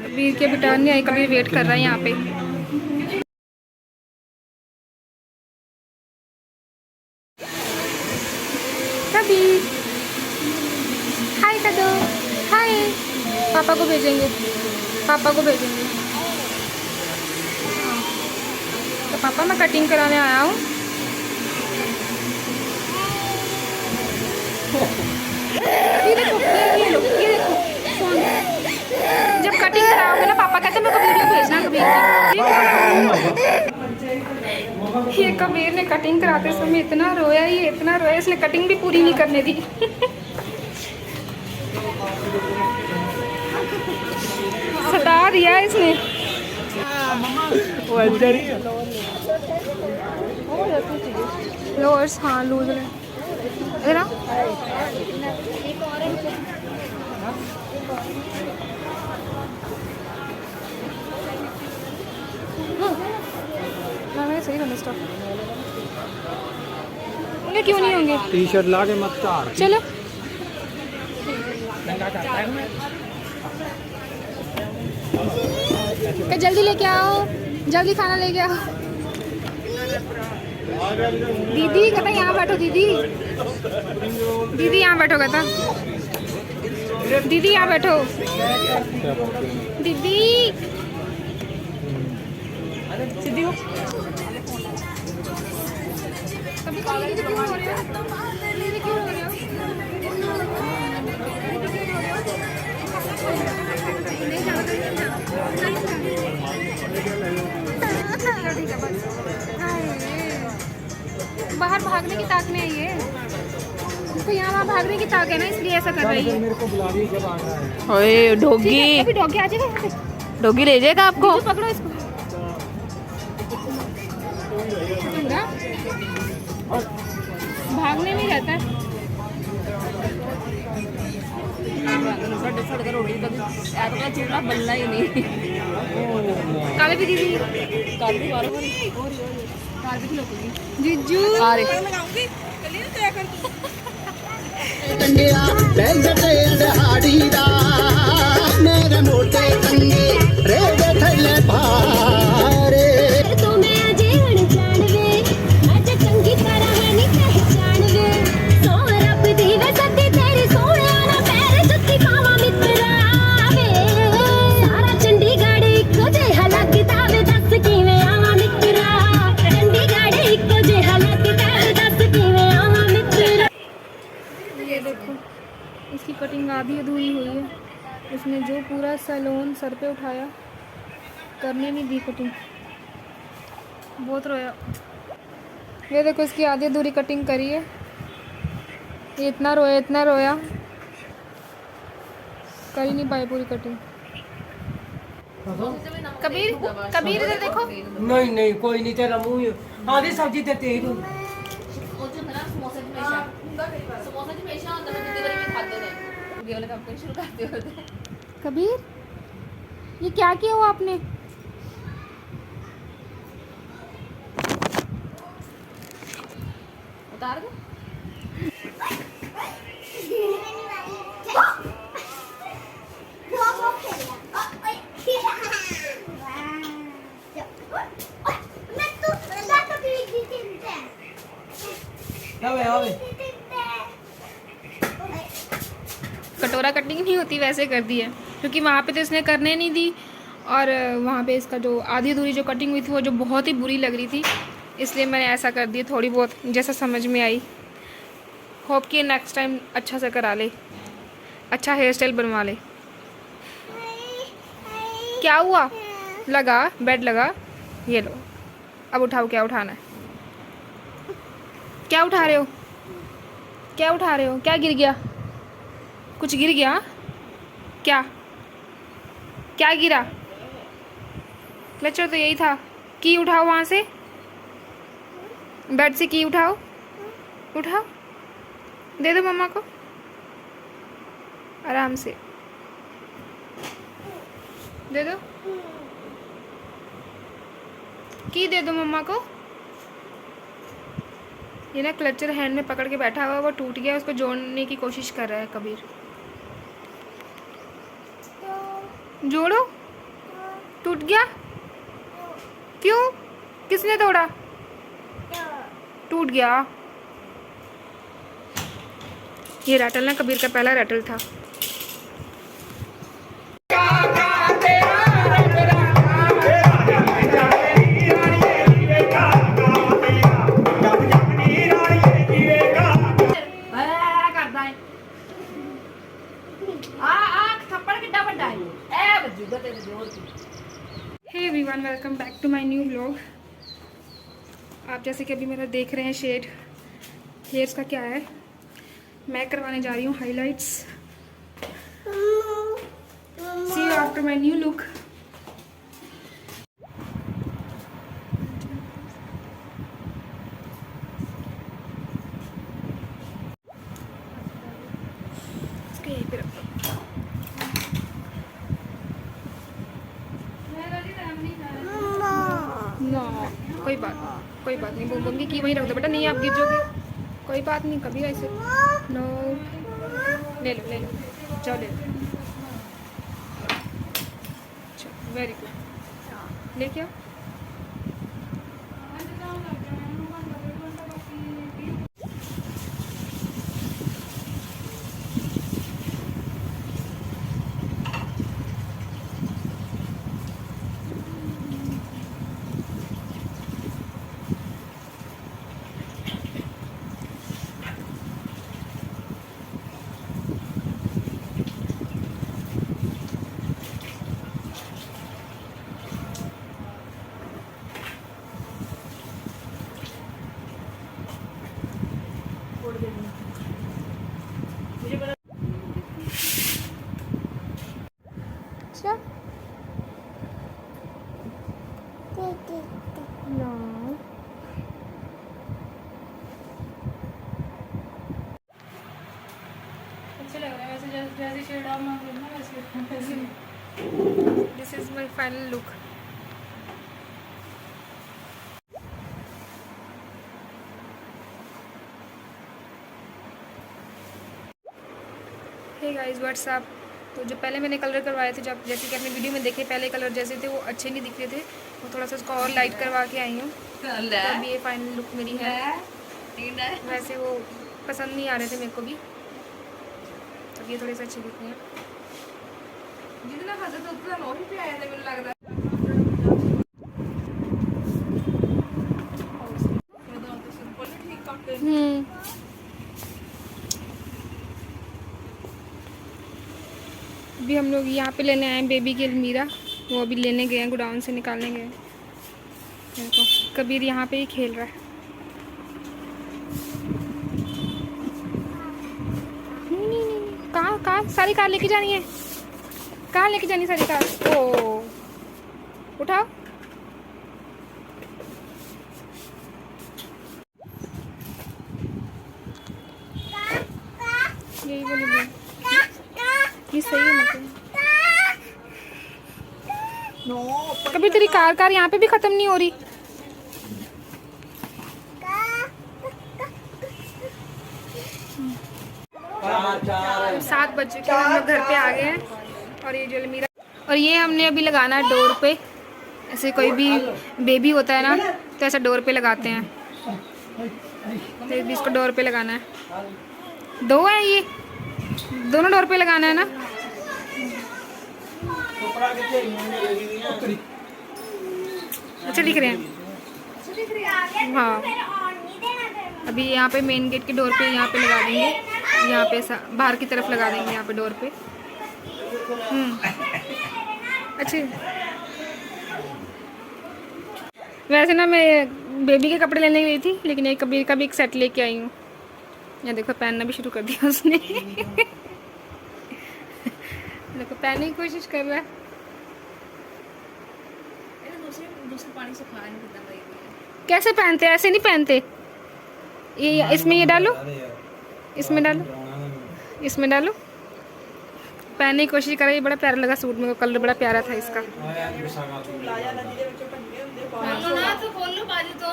कबीर के बिटान नहीं आई, कबीर वेट कर रहा है यहाँ पे। कबीर हाय कर दो, हाय। पापा को भेजेंगे, पापा को भेजेंगे। तो पापा मैं कटिंग कराने आया हूँ। ये देखो, ये लो, ये देखो फोन। जब कटिंग कराओगे ना पापा कहते मेरे को वीडियो भेजना कबीर की। ये कबीर ने कटिंग कराते समय इतना रोया, ये इतना रोया, इसने कटिंग भी पूरी नहीं करने दी। सता दिया इसने। लोअर्स हाँ लूज है। इधर आओ। मैं सही करना स्टॉप। उन्हें क्यों नहीं होंगे? टी शर्ट ला के मत चार। चलो तो जल्दी लेके आओ, जल्दी खाना लेके आओ। दीदी कहता यहाँ बैठो, दीदी दीदी यहाँ बैठो, कहता दीदी यहाँ बैठो, दीदी सीधी हो। कभी कभी दीदी क्यों हो रही हो? दीदी क्यों हो रही हो? बाहर भागने की ताक में है ये, इसको यहाँ वहाँ भागने की ताक है ना, इसलिए ऐसा कर रही है। मेरे को बुला ली जब आना है। ओए डॉगी, अभी डॉगी आ जाएगा, डॉगी ले जाएगा आपको। पकड़ो इसको। भागने में रहता है। बनना ही नहीं। काले भी दीदी जीजू कंडिया बैठे दिहाड़ी दा मेरे मोटे कंगे रेड़े थले भारे तुम्हें अजे अनजान वे अज चंगी तरह नहीं पहचान वे सो रब दी वे सदी तेरी सोने ना पैर जुत्ती पावा मित्रा वे सारा चंडीगढ़ इको जिहा लगदा वे दस किवें आवा मित्रा चंडीगढ़ इको जिहा लगदा वे दस किवें आवा मित्रा। ये देखो इसकी कटिंग आधी अधूरी हुई है, इसने जो पूरा सैलून सर पे उठाया, करने नहीं दी कटिंग, बहुत रोया। ये देखो इसकी आधी अधूरी कटिंग करी है, ये इतना रोया कर ही नहीं पाए पूरी कटिंग। कबीर कबीर इधर देखो। नहीं नहीं कोई नहीं, तेरा मुंह आधी सब्जी ते तेज हो। कबीर ये क्या किया हुआ आपने? उतार दो। कटोरा कटिंग नहीं होती वैसे कर दी है, क्योंकि वहाँ पे तो इसने करने नहीं दी, और वहाँ पे इसका जो आधी अधूरी जो कटिंग हुई थी वो जो बहुत ही बुरी लग रही थी, इसलिए मैंने ऐसा कर दी थोड़ी बहुत जैसा समझ में आई। होप कि नेक्स्ट टाइम अच्छा से करा ले, अच्छा हेयर स्टाइल बनवा ले। क्या हुआ? लगा बेड लगा, ये लो अब उठाओ, क्या उठाना है? क्या उठा रहे हो? क्या उठा रहे हो? क्या गिर गया? कुछ गिर गया क्या? क्या गिरा? क्लचर तो यही था। की उठाओ वहां से, बेड से की उठाओ, उठाओ, दे दो मम्मा को आराम से, दे दो की, दे दो मम्मा को। ये ना क्लचर हैंड में पकड़ के बैठा हुआ, वो टूट गया, उसको जोड़ने की कोशिश कर रहा है कबीर। जोड़ो। टूट गया? क्यों? किसने तोड़ा? टूट गया। ये रैटल ना कबीर का पहला रैटल था। Hey everyone, welcome back to my new vlog. आप जैसे कि अभी मेरा देख रहे हैं शेड हेयर्स का क्या है, मैं करवाने जा रही हूँ highlights. See you after my new look. यहीं पे रखो। ना कोई बात नहीं, बोलूँगी कि वहीं रख दो बेटा, नहीं आप गिर जाओगे, कोई बात नहीं, कभी ऐसे नो। ले लो, जाओ ले लो, वेरी गुड, लेके आओ। अच्छा नो, अच्छे लग रहे हैं वैसे, जैसे शेड आप मांग रहे हो ना वैसे। This is my final look. Hey guys, what's up. तो जो पहले मैंने कलर करवाए थे, जब जैसे कि अपनी वीडियो में देखे, पहले कलर जैसे थे वो अच्छे नहीं दिख रहे थे, वो थोड़ा सा उसको और लाइट करवा के आई हूँ। तो अभी ये फाइनल लुक मेरी है। वैसे वो पसंद नहीं आ रहे थे मेरे को भी, अब ये थोड़े से अच्छे दिखते हैं। जितना खाते थे उतना नौही पे आया था, मुझे लग रहा है। अभी हम लोग यहाँ पे लेने आए हैं बेबी की अलमीरा, वो अभी लेने गए हैं, गोडाउन से निकालने गए हैं। देखो कबीर यहाँ पे ही खेल रहा है। कहाँ सारी कार लेके जानी है? कहाँ लेके जानी सारी कार? ओ उठाओ। यही बोलूँगी, ये सही है मतलब। कभी तेरी कार यहाँ पे भी खत्म नहीं हो रही। चार 7 बज चुके हैं, हम लोग घर पे आ गए हैं। और ये जो अलमीरा, और ये हमने अभी लगाना है डोर पे। ऐसे कोई भी बेबी होता है ना, तो ऐसा डोर पे लगाते हैं। तो इसको डोर पे लगाना है। 2 है ये, दोनों डोर पे लगाना है ना। अच्छा दिख रहे हैं, हाँ। अभी यहाँ पे मेन गेट के डोर पे यहाँ पे लगा देंगे, यहाँ पे बाहर की तरफ लगा देंगे, यहाँ पे डोर पे। अच्छे। वैसे ना मैं बेबी के कपड़े लेने गई थी, लेकिन एक कबीर का भी एक सेट लेके आई हूँ। ये देखो पहनना भी शुरू कर दिया उसने। देखो पहनने की कोशिश कर रहा है। दूसरे पानी से खाने कितना भाई कैसे पहनते हैं? ऐसे नहीं पहनते। ये इसमें ये डालो, इसमें डालो, इसमें डालो। पहनने की कोशिश कर रही है। बड़ा प्यारा लगा सूट मेरे को, कलर बड़ा प्यारा था इसका। बोलो ना तो बोल लो बाजू तो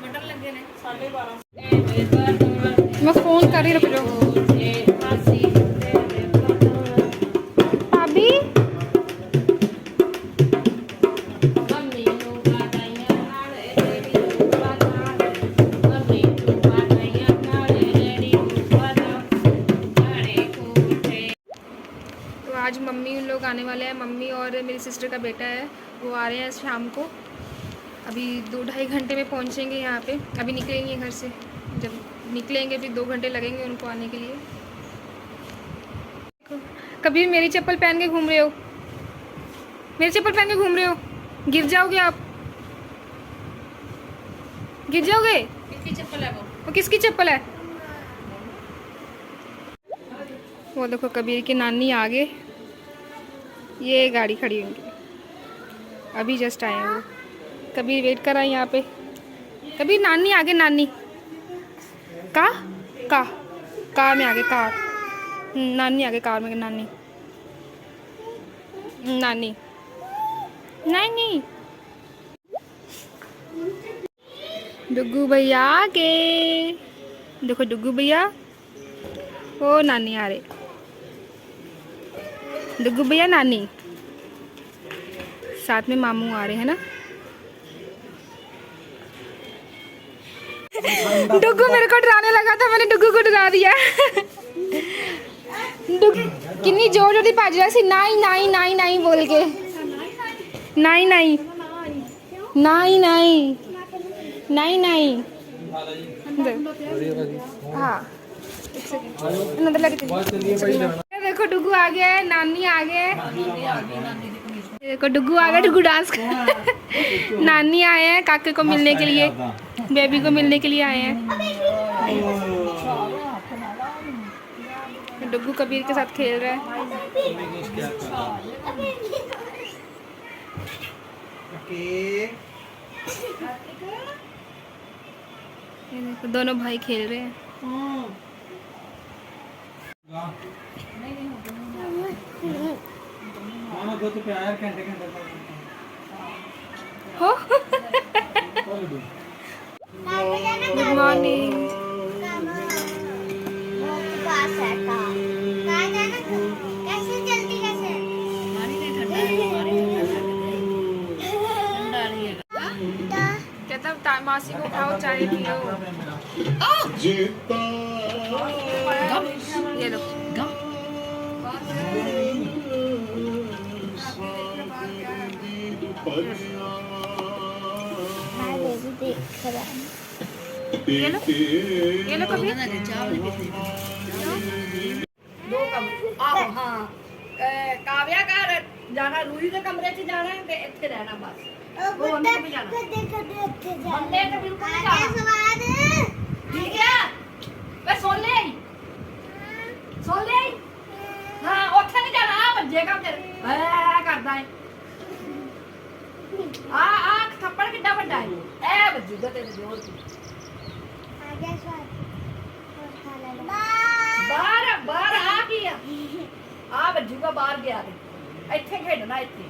बटन लगे ने 12:30 मैं फोन कर रही, रुक जाओ। भाभी तो आज मम्मी उन लोग आने वाले हैं। मम्मी और मेरी सिस्टर का बेटा है, वो आ रहे हैं शाम को। अभी 2-2.5 घंटे में पहुंचेंगे यहाँ पे। अभी निकलेंगे घर से, जब निकलेंगे फिर 2 घंटे लगेंगे उनको आने के लिए। कबीर मेरी चप्पल पहन के घूम रहे हो, मेरी चप्पल पहन के घूम रहे हो, गिर जाओगे आप, गिर जाओगे। किसकी चप्पल है वो किसकी चप्पल है? वो देखो कबीर की नानी आगे, ये गाड़ी खड़ी होंगी, अभी जस्ट आए हैं वो। कबीर वेट कर रहा है यहाँ पे। कबीर नानी आगे, नानी कार में आगे, कार नानी आगे, कार में नानी नानी नानी। डुग्गू भैया आगे, देखो डुग्गू भैया, ओ नानी आ रहे। डुग्गू भैया नानी, साथ में मामू आ रहे हैं ना। डुग्गू मेरे को डराने लगा था, मैंने डुग्गू को डरा दिया। कितनी जोर जोर भज रहा सी, नाई नाई नाई नाई बोल के, नाई नाई नाई नाई नाई नाई। हाँ अंदर लगे। देखो डुग्गू आ गया है, नानी आ गए। देखो डुग्गू आ गया, डुग्गू डांस कर। नानी आए हैं काके को मिलने के लिए, बेबी को मिलने के लिए आए हैं। डुग्गू कबीर के साथ खेल रहा है। ये देखो दोनों भाई खेल रहे हैं। हो गुड मॉर्निंग। कहता मासी को उठाओ, चाय पियो। ये लो ये लो कभी। दो कम हाँ काव्या का जाना, रूही के कमरे से जाना है, इतने रहना बस। वो हमने भी जाना, हमने तो बिल्कुल नहीं जाना। ठीक है बस सुन ले हाँ, ਉੱਥੇ नहीं जाना। बजेगा तेरे करदा है आ थप्पड़ कितना बड़ा है, ए बजूगा तेरे जोर की। बाहर आ गया, आ बजूगा बाहर गया ते ਇੱਥੇ ਖੇਡਣਾ ਇੱਥੇ।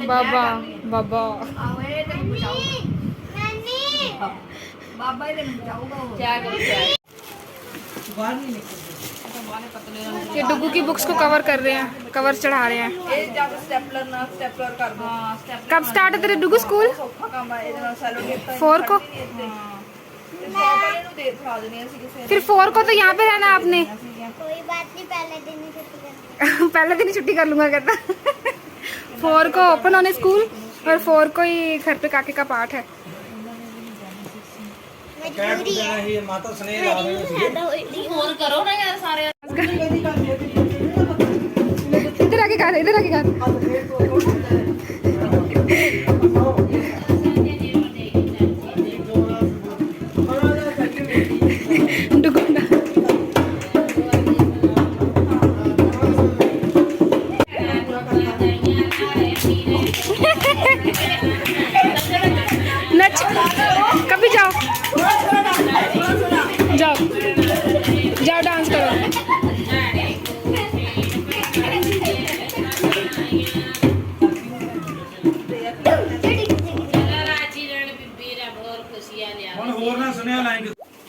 बाबा बाबा ਆਹੋ ਇਹ ਤੇ ਬਚਾਊਗਾ ਬਾਬਾ, ਇਹ ਤੇ ਬਚਾਊਗਾ। क्या करो क्या बाहर नहीं निकलते। ये डुग्गू की बुक्स को कवर कर रहे हैं, कवर चढ़ा रहे हैं। ਇਹ ਜਦ ਸਟੈਪਲਰ ਨਾਲ ਸਟੈਪਲਰ ਕਰ ਦੋ। ਹਾਂ ਸਟੈਪਲਰ कब स्टार्ट है तेरे डुग्गू स्कूल? ਸੌਖਾ ਕੰਮ ਆ, ਇਹਦੇ ਨਾਲ ਸੈਲੋ ਟੇਪ 4 को। ਇਹਨੂੰ ਦੇ ਫੜਾ ਦੇਣੀ ਅਸੀਂ ਕਿਸੇ फिर 4 को तो यहाँ पे रहना आपने। कोई बात नहीं, पहले दिन ही छुट्टी कर। पहले दिन ही छुट्टी कर लूंगा कहता। 4 को ओपन होने स्कूल, और 4 को ही घर पे काके का पाठ है। मजबूरी है। माता स्नेह ला रहे हो। फोन करो ना यार सारे। इधर आके कर, इधर आके कर।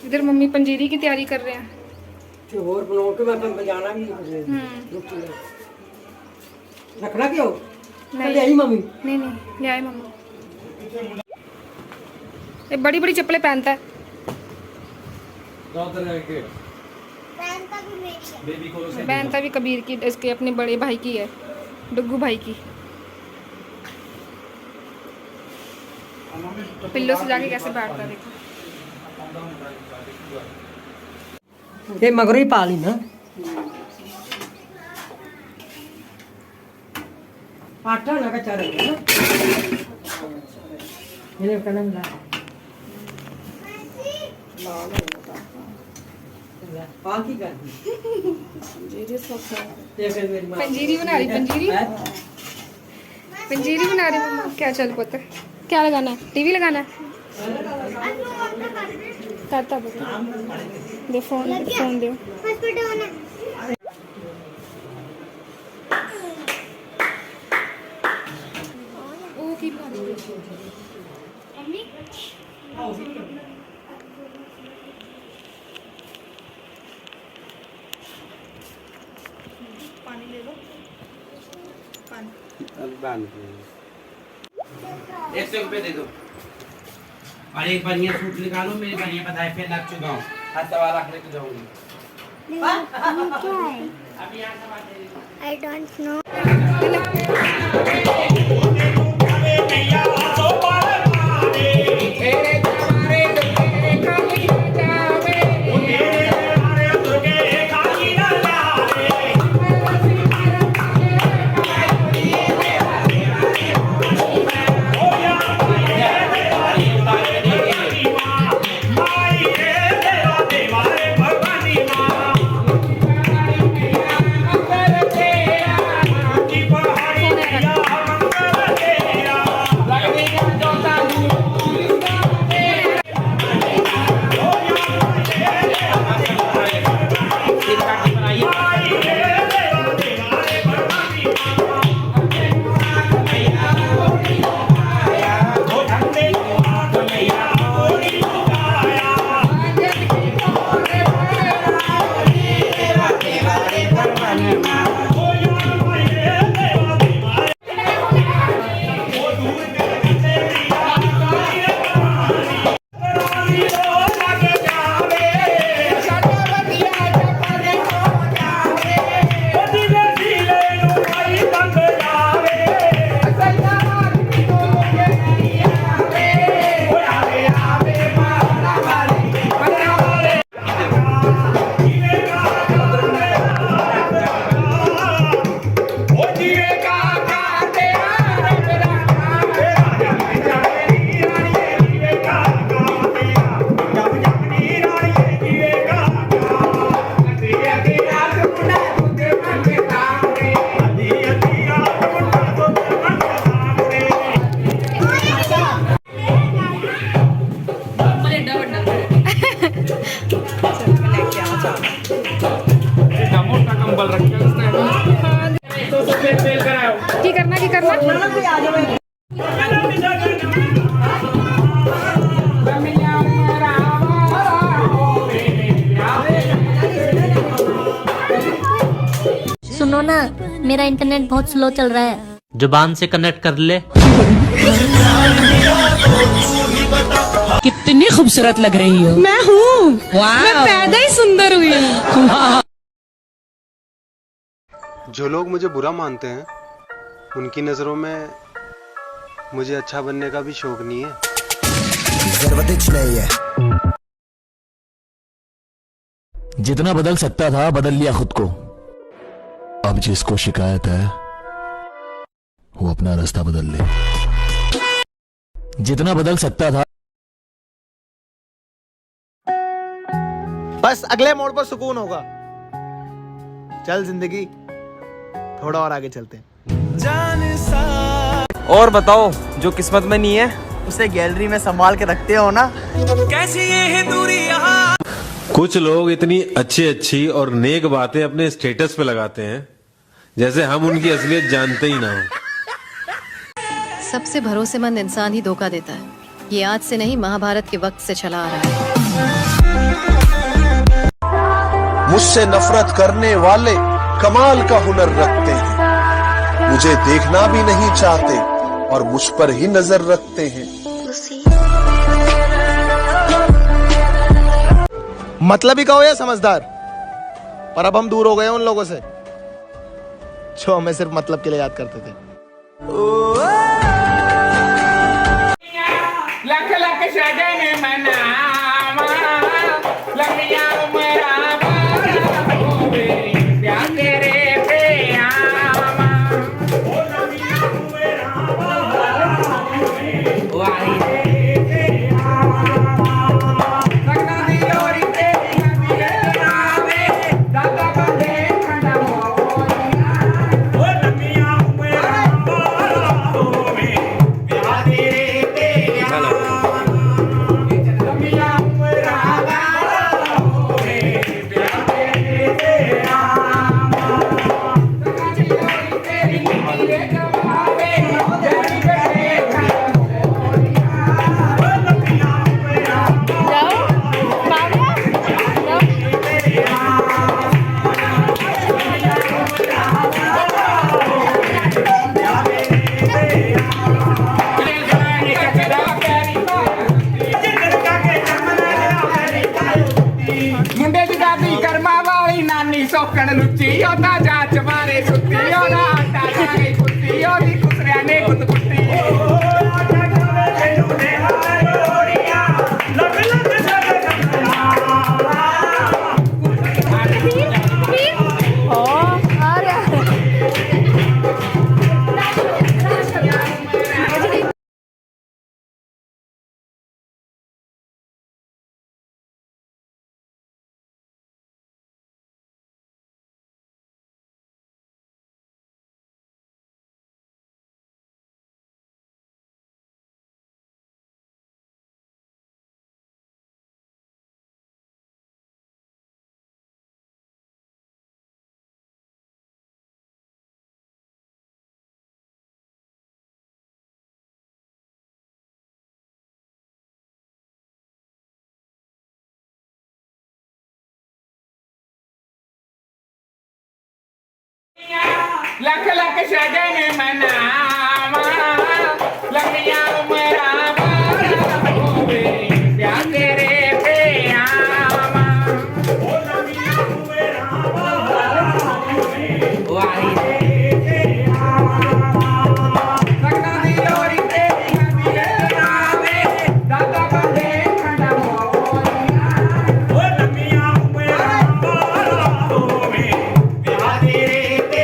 इधर मम्मी पंजीरी की तैयारी कर रहे हैं। ਤੇ ਹੋਰ ਬਣਾਉ ਕੇ ਮੈਂ ਬਜਾਣਾ ਵੀ ਰੋਟੀ ਨਾਲ। ਰੱਖਣਾ ਕਿਉਂ नहीं ਲੈ ਆਈ ਮੰਮੀ नहीं नहीं ले आए मम्मा। ये बड़ी बड़ी चप्पलें पहनता है। पहनता भी कबीर की, इसके अपने बड़े भाई की है, डुग्गू भाई की। पिल्लों से जाके कैसे बैठता है देखो। ਇਹ ਮਗਰੋਂ ਹੀ ਪਾ ਲਈ ਨਾ ਆਟਾ ਨਾ ਕੱਚਾ ਰੱਖਣਾ ਇਹਨੇ ਕਣਮ ਲਾ ਆ ਕੀ ਕਰਦੀ ਇਹ ਫਿਰ ਮੇਰੀ ਮਾਂ पंजीरी बना रही, पंजीरी पंजीरी बना रही मम्मा। क्या चल पुत्र, क्या लगाना है? टीवी लगाना है? करता पुत्र दे फोन दे। ओ की बना रही मम्मी? पानी ले लो, पानी। 100 रुपये दे दो और एक बढ़िया सूट निकालो, मेरी बढ़िया बताए फिर लग चुका हूँ। हर सवाल रख लेके जाऊंगी। अभी यहाँ सवाल दे दो। I don't know. की करना सुनो ना, मेरा इंटरनेट बहुत स्लो चल रहा है। जुबान से कनेक्ट कर ले। कितनी खूबसूरत लग रही हो। मैं हूँ, मैं पैदा ही सुंदर हुई। जो लोग मुझे बुरा मानते हैं, उनकी नजरों में मुझे अच्छा बनने का भी शौक नहीं है। जितना बदल सकता था बदल लिया खुद को। अब जिसको शिकायत है वो अपना रास्ता बदल ले। जितना बदल सकता था। बस अगले मोड़ पर सुकून होगा। चल जिंदगी, थोड़ा और आगे चलते हैं। और बताओ, जो किस्मत में नहीं है उसे गैलरी में संभाल के रखते हो ना। कैसी ये है दूरी यहाँ। कुछ लोग इतनी अच्छी अच्छी और नेक बातें अपने स्टेटस पे लगाते हैं जैसे हम उनकी असलियत जानते ही ना हो। सबसे भरोसेमंद इंसान ही धोखा देता है। ये आज से नहीं, महाभारत के वक्त से चला आ रहा है। मुझसे नफरत करने वाले कमाल का हुनर रखते हैं, मुझे देखना भी नहीं चाहते और मुझ पर ही नजर रखते हैं। मतलब ही कहो या समझदार, पर अब हम दूर हो गए उन लोगों से जो हमें सिर्फ मतलब के लिए याद करते थे। लख लख सजन मनावा लगिया उमरा होवे प्यार तेरे पे आवा ओ लगिया उमरा वाही पे आवा लगना दी लोरी तेरी मिले आवे दादा बंदे खंडा मोया ओ लगिया उमरा होवे प्यार तेरे पे ਮੁੰਡੇ ਦੀ ਦਾਦੀ ਕਰਮਾ ਵਾਲੀ ਨਾਨੀ ਸੋਕਣ ਲੁੱਚੀ ਉਹਦਾ ਜਾਚ ਮਾਰੇ ਸੁੱਤੀ ਉਹਦਾ ਆਟਾ ਜਾ ਗਈ ਕੁੱਤੀ ਉਹਦੀ ਕੁਸਰਿਆਂ ਨੇ ਗੁੱਤ ਕੁੱਤੀ लख लख सजन मनावा लगिया उमरा होवे प्यार तेरे पे आवा ओ लगिया उमरा होवे वाही पे आवा लगना दी लोरी तेरी मिले आवे दादा बंदे खंडा मोया ओ लगिया उमरा होवे प्यार तेरे पे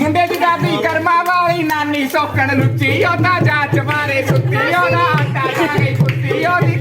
ਮੁੰਡੇ ਦੀ ਦਾਦੀ ਕਰਮਾ ਵਾਲੀ ਨਾਨੀ ਸੋਕਣ ਲੁੱਚੀ ਉਹਦਾ ਜਾਚ ਮਾਰੇ ਸੁੱਤੀ ਉਹਦਾ ਆਟਾ ਜਾ ਗਈ ਕੁੱਤੀ ਉਹਦੀ